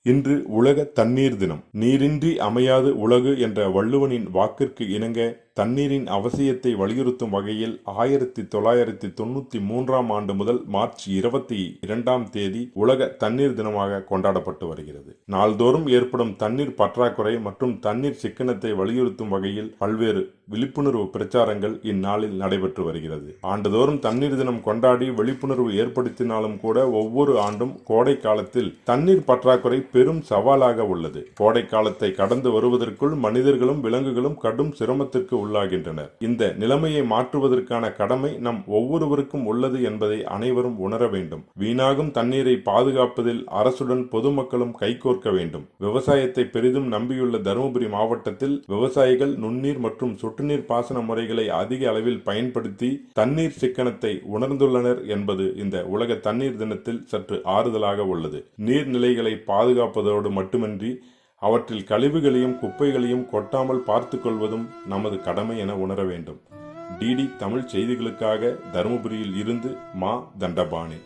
இன்று உலக தண்ணீர் தினம். நீரின்றி அமையாது உலகு என்ற வள்ளுவனின் வாக்கிற்கு இணங்க தண்ணீரின் அவசியத்தை வலியுறுத்தும் வகையில் 1993ஆம் ஆண்டு முதல் மார்ச் 22ஆம் தேதி உலக தண்ணீர் தினமாக கொண்டாடப்பட்டு வருகிறது. நாள்தோறும் ஏற்படும் தண்ணீர் பற்றாக்குறை மற்றும் தண்ணீர் சிக்கனத்தை வலியுறுத்தும் வகையில் பல்வேறு விழிப்புணர்வு பிரச்சாரங்கள் இந்நாளில் நடைபெற்று வருகிறது. ஆண்டுதோறும் தண்ணீர் தினம் கொண்டாடி விழிப்புணர்வு ஏற்படுத்தினாலும் கூட ஒவ்வொரு ஆண்டும் கோடை காலத்தில் தண்ணீர் பற்றாக்குறை பெரும் சவாலாக உள்ளது. கோடை காலத்தை கடந்து வருவதற்குள் மனிதர்களும் விலங்குகளும் கடும் சிரமத்திற்கு உள்ளாகின்றனர். இந்த நிலைமையை மாற்றுவதற்கான கடமை நம் ஒவ்வொருவருக்கும் உள்ளது என்பதை அனைவரும் உணர வேண்டும். வீணாகும் தண்ணீரை பாதுகாப்பதில் அரசுடன் பொதுமக்களும் கைகோர்க்க வேண்டும். விவசாயத்தை பெரிதும் நம்பியுள்ள தருமபுரி மாவட்டத்தில் விவசாயிகள் நுண்ணீர் மற்றும் சொட்டுநீர் பாசன முறைகளை அதிக அளவில் பயன்படுத்தி தண்ணீர் சிக்கனத்தை உணர்ந்துள்ளனர் என்பது இந்த உலக தண்ணீர் தினத்தில் சற்று ஆறுதலாக உள்ளது. நீர்நிலைகளை பாதுகாப்பதோடு மட்டுமின்றி அவற்றில் கழிவுகளையும் குப்பைகளையும் கொட்டாமல் பார்த்துக் கொள்வதும் நமது கடமை என உணர வேண்டும். டிடி தமிழ் செய்திகளுக்காக தருமபுரியில் இருந்து மா. தண்டபாணி.